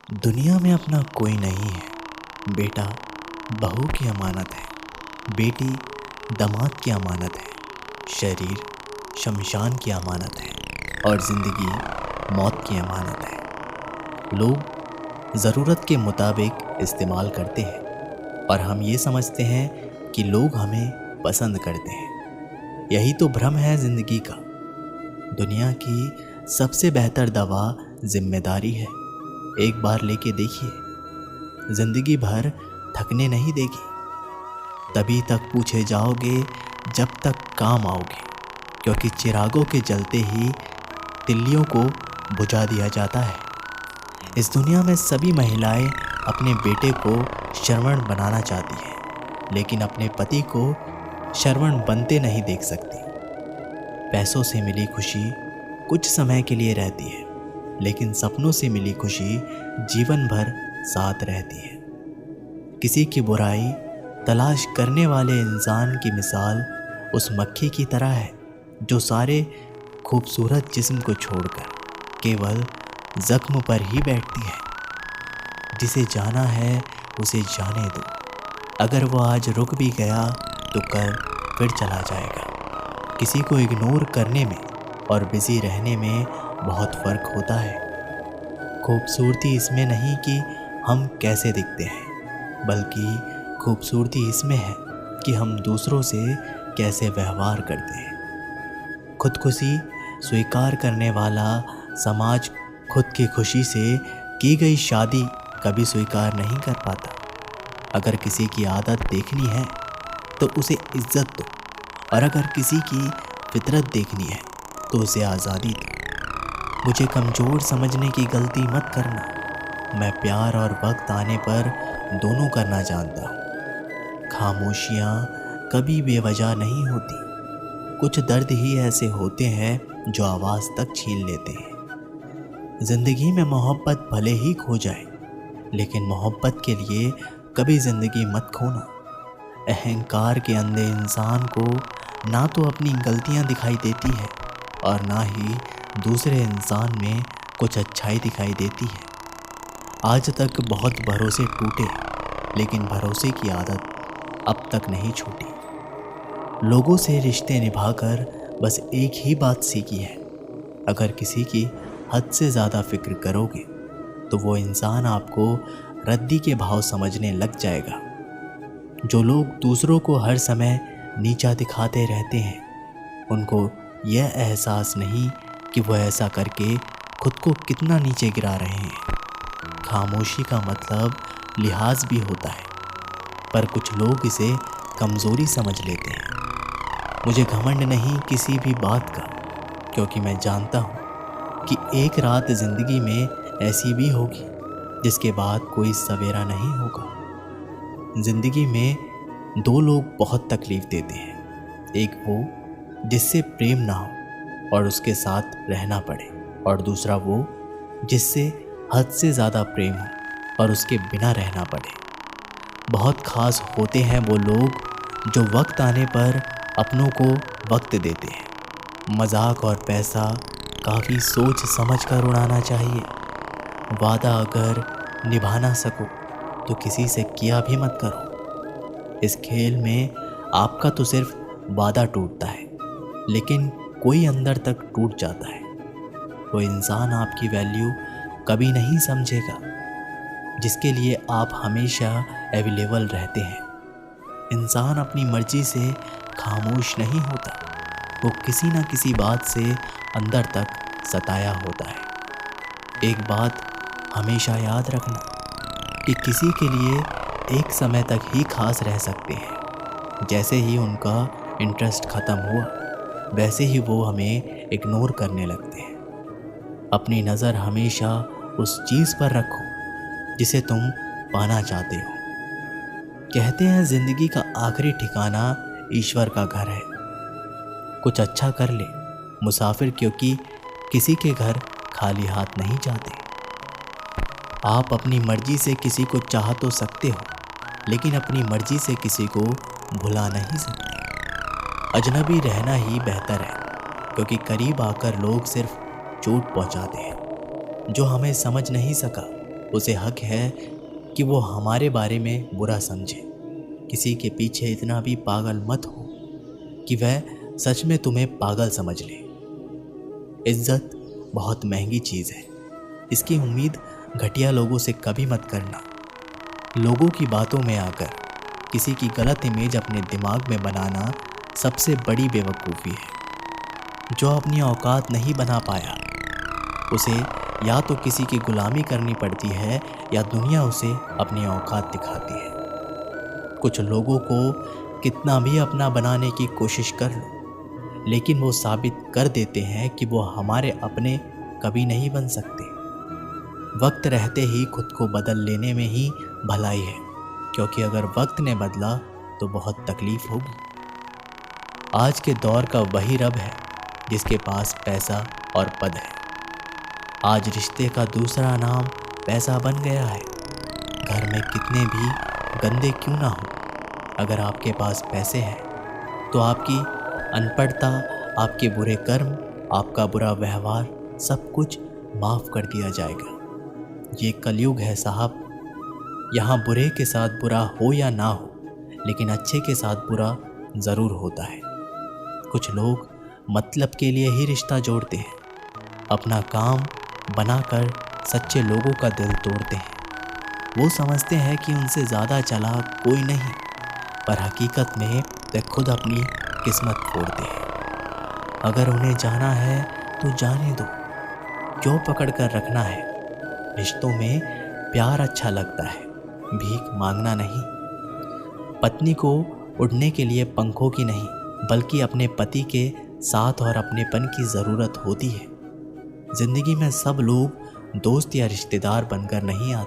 दुनिया में अपना कोई नहीं है। बेटा बहू की अमानत है, बेटी दामाद की अमानत है, शरीर शमशान की अमानत है और ज़िंदगी मौत की अमानत है। लोग ज़रूरत के मुताबिक इस्तेमाल करते हैं और हम ये समझते हैं कि लोग हमें पसंद करते हैं। यही तो भ्रम है ज़िंदगी का। दुनिया की सबसे बेहतर दवा जिम्मेदारी है। एक बार लेके देखिए, जिंदगी भर थकने नहीं देगी। तभी तक पूछे जाओगे जब तक काम आओगे, क्योंकि चिरागों के जलते ही तिल्लियों को बुझा दिया जाता है। इस दुनिया में सभी महिलाएं अपने बेटे को श्रवण बनाना चाहती हैं, लेकिन अपने पति को श्रवण बनते नहीं देख सकती। पैसों से मिली खुशी कुछ समय के लिए रहती है, लेकिन सपनों से मिली खुशी जीवन भर साथ रहती है। किसी की बुराई तलाश करने वाले इंसान की मिसाल उस मक्खी की तरह है जो सारे खूबसूरत जिस्म को छोड़कर केवल जख्म पर ही बैठती है। जिसे जाना है उसे जाने दो। अगर वो आज रुक भी गया तो कल फिर चला जाएगा। किसी को इग्नोर करने में और बिजी रहने में बहुत फ़र्क होता है। खूबसूरती इसमें नहीं कि हम कैसे दिखते हैं, बल्कि खूबसूरती इसमें है कि हम दूसरों से कैसे व्यवहार करते हैं। खुदकुशी स्वीकार करने वाला समाज खुद की खुशी से की गई शादी कभी स्वीकार नहीं कर पाता। अगर किसी की आदत देखनी है तो उसे इज्जत दो, और अगर किसी की फितरत देखनी है तो उसे आज़ादी दो। मुझे कमज़ोर समझने की गलती मत करना। मैं प्यार और वक्त आने पर दोनों करना जानता हूँ। खामोशियाँ कभी बेवजह नहीं होती। कुछ दर्द ही ऐसे होते हैं जो आवाज़ तक छीन लेते हैं। ज़िंदगी में मोहब्बत भले ही खो जाए, लेकिन मोहब्बत के लिए कभी ज़िंदगी मत खोना। अहंकार के अंधे इंसान को ना तो अपनी गलतियाँ दिखाई देती है और ना ही दूसरे इंसान में कुछ अच्छाई दिखाई देती है। आज तक बहुत भरोसे टूटे, लेकिन भरोसे की आदत अब तक नहीं छूटी। लोगों से रिश्ते निभाकर बस एक ही बात सीखी है, अगर किसी की हद से ज़्यादा फिक्र करोगे तो वो इंसान आपको रद्दी के भाव समझने लग जाएगा। जो लोग दूसरों को हर समय नीचा दिखाते रहते हैं, उनको यह एहसास नहीं कि वो ऐसा करके खुद को कितना नीचे गिरा रहे हैं। खामोशी का मतलब लिहाज भी होता है, पर कुछ लोग इसे कमज़ोरी समझ लेते हैं। मुझे घमंड नहीं किसी भी बात का, क्योंकि मैं जानता हूँ कि एक रात ज़िंदगी में ऐसी भी होगी जिसके बाद कोई सवेरा नहीं होगा। ज़िंदगी में दो लोग बहुत तकलीफ़ देते हैं। एक वो जिससे प्रेम ना हो और उसके साथ रहना पड़े, और दूसरा वो जिससे हद से ज़्यादा प्रेम हो और उसके बिना रहना पड़े। बहुत ख़ास होते हैं वो लोग जो वक्त आने पर अपनों को वक्त देते हैं। मजाक और पैसा काफ़ी सोच समझ कर उड़ाना चाहिए। वादा अगर निभा ना सको तो किसी से किया भी मत करो। इस खेल में आपका तो सिर्फ वादा टूटता है, लेकिन कोई अंदर तक टूट जाता है। वो इंसान आपकी वैल्यू कभी नहीं समझेगा जिसके लिए आप हमेशा अवेलेबल रहते हैं। इंसान अपनी मर्जी से खामोश नहीं होता, वो किसी ना किसी बात से अंदर तक सताया होता है। एक बात हमेशा याद रखना कि किसी के लिए एक समय तक ही खास रह सकते हैं। जैसे ही उनका इंटरेस्ट ख़त्म हुआ, वैसे ही वो हमें इग्नोर करने लगते हैं। अपनी नज़र हमेशा उस चीज़ पर रखो जिसे तुम पाना चाहते हो। कहते हैं ज़िंदगी का आखिरी ठिकाना ईश्वर का घर है। कुछ अच्छा कर ले मुसाफिर, क्योंकि किसी के घर खाली हाथ नहीं जाते। आप अपनी मर्जी से किसी को चाह तो सकते हो, लेकिन अपनी मर्जी से किसी को भुला नहीं सकते। अजनबी रहना ही बेहतर है, क्योंकि करीब आकर लोग सिर्फ चोट पहुंचाते हैं। जो हमें समझ नहीं सका उसे हक है कि वो हमारे बारे में बुरा समझे। किसी के पीछे इतना भी पागल मत हो कि वह सच में तुम्हें पागल समझ ले। इज्जत बहुत महंगी चीज़ है, इसकी उम्मीद घटिया लोगों से कभी मत करना। लोगों की बातों में आकर किसी की गलत इमेज अपने दिमाग में बनाना सबसे बड़ी बेवकूफ़ी है। जो अपनी औकात नहीं बना पाया उसे या तो किसी की गुलामी करनी पड़ती है या दुनिया उसे अपनी औकात दिखाती है। कुछ लोगों को कितना भी अपना बनाने की कोशिश कर लो, लेकिन वो साबित कर देते हैं कि वो हमारे अपने कभी नहीं बन सकते। वक्त रहते ही खुद को बदल लेने में ही भलाई है, क्योंकि अगर वक्त ने बदला तो बहुत तकलीफ होगी। आज के दौर का वही रब है जिसके पास पैसा और पद है। आज रिश्ते का दूसरा नाम पैसा बन गया है। घर में कितने भी गंदे क्यों ना हो, अगर आपके पास पैसे हैं तो आपकी अनपढ़ता, आपके बुरे कर्म, आपका बुरा व्यवहार सब कुछ माफ़ कर दिया जाएगा। ये कलयुग है साहब, यहाँ बुरे के साथ बुरा हो या ना हो, लेकिन अच्छे के साथ बुरा ज़रूर होता है। कुछ लोग मतलब के लिए ही रिश्ता जोड़ते हैं, अपना काम बनाकर सच्चे लोगों का दिल तोड़ते हैं। वो समझते हैं कि उनसे ज़्यादा चालाक कोई नहीं, पर हकीकत में वे खुद अपनी किस्मत फोड़ते हैं। अगर उन्हें जाना है तो जाने दो, क्यों पकड़ कर रखना है। रिश्तों में प्यार अच्छा लगता है, भीख मांगना नहीं। पत्नी को उड़ने के लिए पंखों की नहीं, बल्कि अपने पति के साथ और अपनेपन की ज़रूरत होती है। ज़िंदगी में सब लोग दोस्त या रिश्तेदार बनकर नहीं आते।